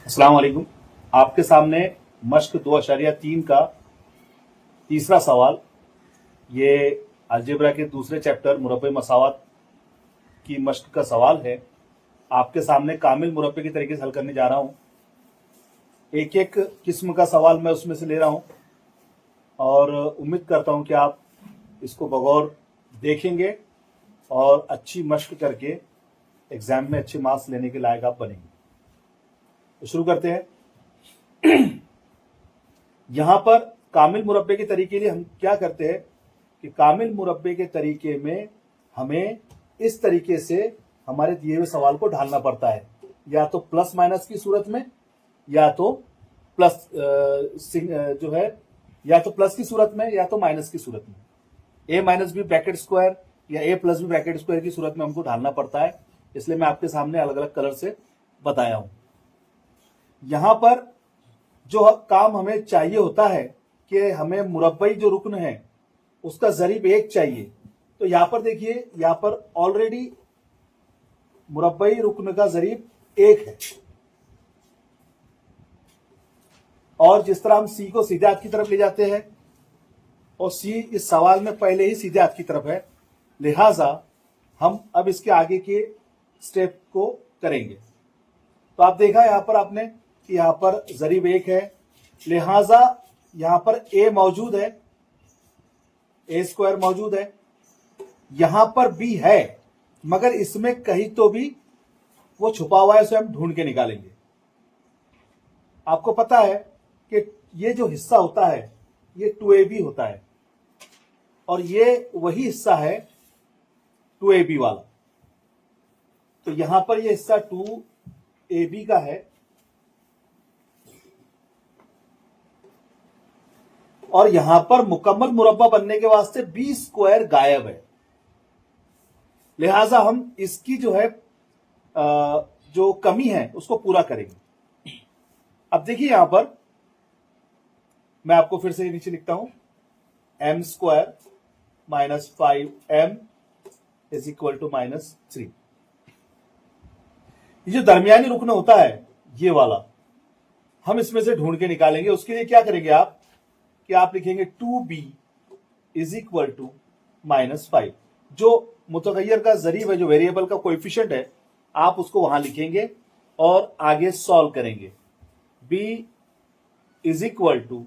अस्सलाम वालेकुम। आपके सामने मश्क 2.3 का तीसरा सवाल, ये अलजेब्रा के दूसरे चैप्टर मुरब्बे मसावत की मश्क का सवाल है। आपके सामने कामिल मुरब्बे के तरीके से हल करने जा रहा हूँ। एक एक किस्म का सवाल मैं उसमें से ले रहा हूँ और उम्मीद करता हूँ कि आप इसको बगौर देखेंगे और अच्छी मश्क करके एग्जाम में अच्छे मार्क्स लेने के लायक आप बनेंगे। तो शुरू करते हैं। यहां पर कामिल मुरब्बे के तरीके के लिए हम क्या करते हैं कि कामिल मुरब्बे के तरीके में हमें इस तरीके से हमारे दिए हुए सवाल को ढालना पड़ता है, या तो प्लस माइनस की सूरत में, या तो प्लस जो है या तो प्लस की सूरत में या तो माइनस की सूरत में। ए माइनस बी ब्रैकेट स्क्वायर या ए प्लस बी ब्रैकेट स्क्वायर की सूरत में हमको ढालना पड़ता है, इसलिए मैं आपके सामने अलग अलग कलर से बताया हूं। यहां पर जो काम हमें चाहिए होता है कि हमें मुरब्बई जो रुकन है उसका जरीब एक चाहिए। तो यहां पर देखिए, यहां पर ऑलरेडी मुरब्बई रुकन का जरीब एक है, और जिस तरह हम सी को सीधे हाथ की तरफ ले जाते हैं और सी इस सवाल में पहले ही सीधे हाथ की तरफ है, लिहाजा हम अब इसके आगे के स्टेप को करेंगे। तो आप देखा यहां पर आपने कि यहां पर जरीब एक है, लिहाजा यहां पर ए मौजूद है, ए स्क्वायर मौजूद है, यहां पर बी है मगर इसमें कहीं तो भी वो छुपा हुआ है, उसे हम ढूंढ के निकालेंगे। आपको पता है कि ये जो हिस्सा होता है ये 2ab होता है और ये वही हिस्सा है 2ab वाला। तो यहां पर ये हिस्सा 2ab का है और यहां पर मुकम्मल मुरब्बा बनने के वास्ते बी स्क्वायर गायब है, लिहाजा हम इसकी जो है जो कमी है उसको पूरा करेंगे। अब देखिए यहां पर मैं आपको फिर से नीचे लिखता हूं, M square minus 5m is equal to -3। ये जो दरमियानी रुकन होता है ये वाला हम इसमें से ढूंढ के निकालेंगे। उसके लिए क्या करेंगे आप कि आप लिखेंगे 2b इज इक्वल टू -5। जो मुतगय्यर का जरीब है, जो वेरिएबल का कोएफिशिएंट है, आप उसको वहां लिखेंगे और आगे सॉल्व करेंगे। b इज इक्वल टू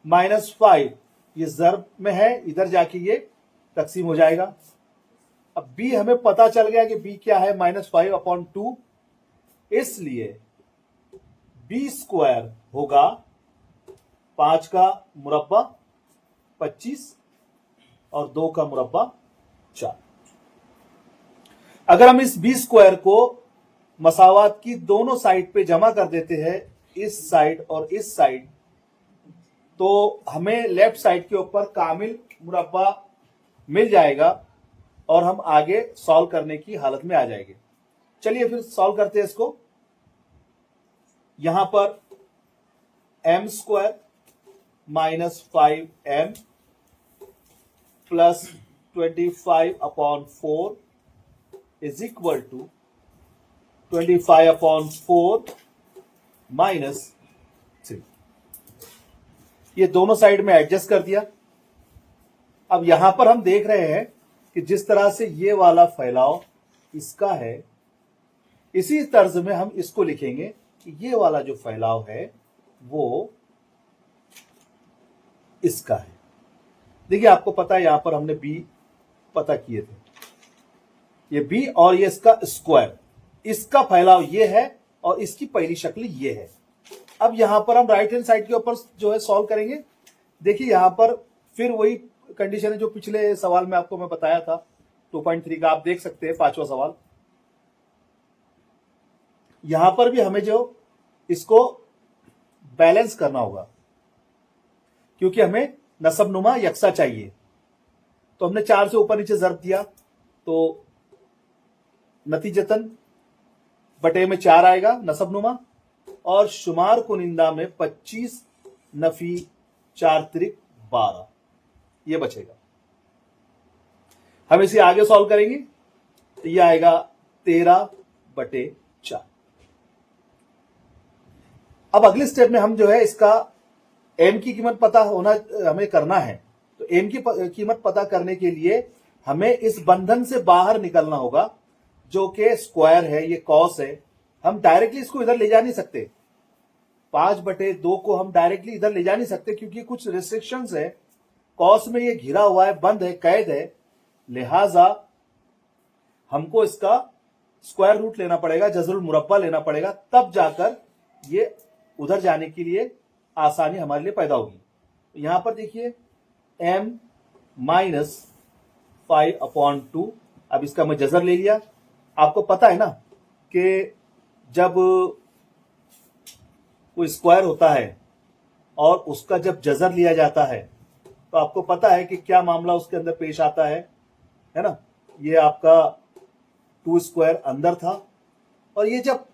-5, ये ज़र्ब में है, इधर जाके ये तकसीम हो जाएगा। अब b हमें पता चल गया कि b क्या है, -5/2, इसलिए b स्क्वायर होगा 5 का मुरब्बा 25 और 2 का मुरब्बा 4। अगर हम इस बी स्क्वायर को मसावात की दोनों साइड पे जमा कर देते हैं, इस साइड और इस साइड, तो हमें लेफ्ट साइड के ऊपर कामिल मुरब्बा मिल जाएगा और हम आगे सॉल्व करने की हालत में आ जाएंगे। चलिए फिर सॉल्व करते हैं इसको। यहां पर m square -5m plus 25/4 is equal to 25/4 -3। ये दोनों साइड में एडजस्ट कर दिया। अब यहां पर हम देख रहे हैं कि जिस तरह से ये वाला फैलाव इसका है, इसी तर्ज में हम इसको लिखेंगे कि ये वाला जो फैलाव है वो इसका है। देखिए आपको पता है यहां पर हमने b पता किए थे, ये b और ये इसका स्क्वायर, इसका फैलाव ये है और इसकी पहली शक्ल ये है। अब यहां पर हम राइट हैंड साइड के ऊपर जो है सॉल्व करेंगे। देखिए यहां पर फिर वही कंडीशन है जो पिछले सवाल में आपको मैं बताया था 2.3 का, आप देख सकते हैं 5वां सवाल। यहां पर भी हमें जो इसको बैलेंस करना होगा, क्योंकि हमें नसबनुमा यकसा चाहिए। तो हमने 4 से ऊपर नीचे ज़र्ब दिया तो नतीजतन बटे में 4 आएगा नसबनुमा, और शुमार कुनिंदा में 25 नफी 4 त्रिक 12 ये बचेगा। हम इसे आगे सॉल्व करेंगे तो ये आएगा 13/4। अब अगले स्टेप में हम जो है इसका m की कीमत पता होना हमें करना है। तो m की कीमत पता करने के लिए हमें इस बंधन से बाहर निकलना होगा, जो कि स्क्वायर है, ये कॉस है। हम डायरेक्टली इसको इधर ले जा नहीं सकते, 5/2 को हम डायरेक्टली इधर ले जा नहीं सकते, क्योंकि कुछ रिस्ट्रिक्शंस है। कॉस में ये घिरा हुआ है, बंद है, कैद है, लिहाजा हमको इसका स्क्वायर रूट लेना पड़ेगा, जज़रुल मुरब्बा लेना पड़ेगा, तब जाकर ये उधर जाने के लिए आसानी हमारे लिए पैदा होगी। यहां पर देखिए m माइनस 5/2, अब इसका मैं जज़र ले लिया। आपको पता है ना कि जब कोई स्क्वायर होता है और उसका जब जज़र लिया जाता है तो आपको पता है कि क्या मामला उसके अंदर पेश आता है ना। ये आपका 2 स्क्वायर अंदर था, और ये जब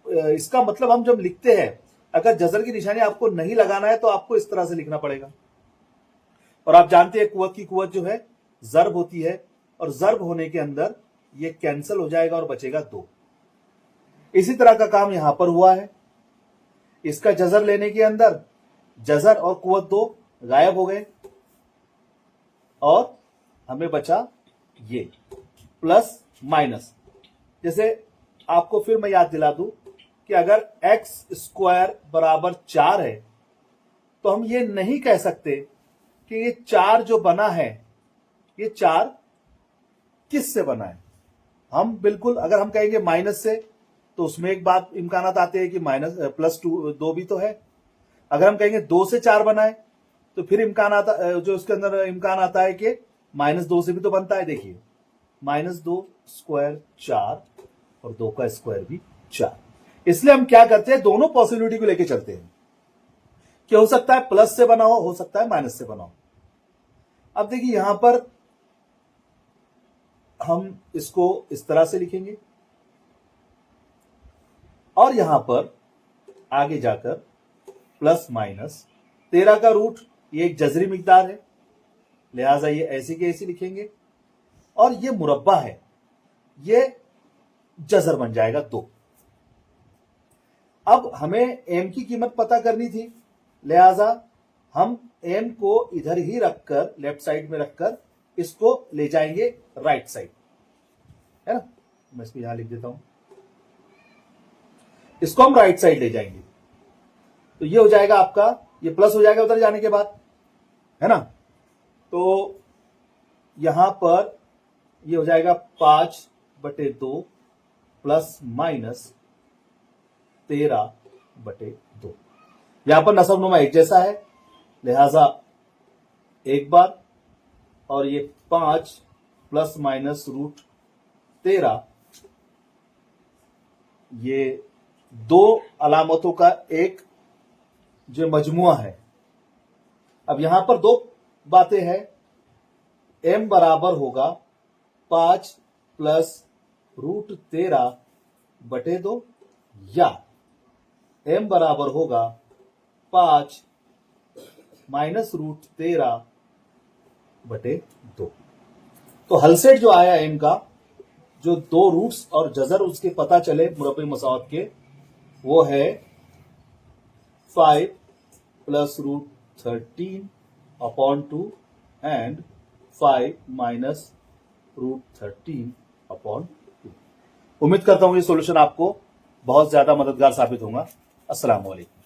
इसका मतलब हम जब लिखते हैं, अगर जज़र की निशानी आपको नहीं लगाना है तो आपको इस तरह से लिखना पड़ेगा। और आप जानते हैं कुव्वत की कुव्वत जो है ज़र्ब होती है, और ज़र्ब होने के अंदर ये कैंसिल हो जाएगा और बचेगा 2। इसी तरह का काम यहां पर हुआ है। इसका जज़र लेने के अंदर जज़र और कुव्वत 2 गायब हो गए, और हमें बचा ये प्लस माइनस। जैसे आपको फिर मैं याद दिला दूं कि अगर x स्क्वायर बराबर 4 है तो हम ये नहीं कह सकते कि ये 4 जो बना है, ये 4 किस से बना है। हम बिल्कुल, अगर हम कहेंगे माइनस से, तो उसमें एक बात इम्कानात आते हैं कि माइनस प्लस 2 भी तो है। अगर हम कहेंगे 2 से 4 बना है, तो फिर इम्कान आता, जो उसके अंदर इम्कान आता है कि -2 से भी तो बनता है। देखिए -2 स्क्वायर 4 और 2 का स्क्वायर भी 4। इसलिए हम क्या करते हैं, दोनों पॉसिबिलिटी को लेके चलते हैं कि हो सकता है प्लस से बना हो सकता है माइनस से बना हो। अब देखिए यहां पर हम इसको इस तरह से लिखेंगे, और यहां पर आगे जाकर प्लस माइनस 13 का रूट, ये एक जज़री मिकदार है, लिहाजा ये ऐसे के ऐसे लिखेंगे, और ये मुरब्बा है, ये जज़र बन जाएगा 2। अब हमें m की कीमत पता करनी थी, लिहाजा हम m को इधर ही रखकर, लेफ्ट साइड में रखकर, इसको ले जाएंगे राइट साइड, है ना। मैं इसको यहां लिख देता हूं, इसको हम राइट साइड ले जाएंगे। तो ये हो जाएगा आपका, ये प्लस हो जाएगा उधर जाने के बाद, है ना। तो यहां पर ये हो जाएगा 5/2 प्लस माइनस 13/2। यहां पर नसबनुमा एक जैसा है, लिहाजा एक बार, और ये 5 प्लस माइनस रूट 13, ये 2 अलामतों का एक जो मजमुआ है। अब यहां पर 2 बातें हैं, m बराबर होगा 5 प्लस रूट 13/2, या m बराबर होगा 5 माइनस रूट 13/2। तो हलसेट जो आया m का, जो 2 रूट्स और जज़र उसके पता चले मुरब्बे मसावत के, वो है 5 plus root 13/2 and 5 minus root 13/2। उम्मीद करता हूं ये सॉल्यूशन आपको बहुत ज्यादा मददगार साबित होगा। अस्सलाम वालेकुम।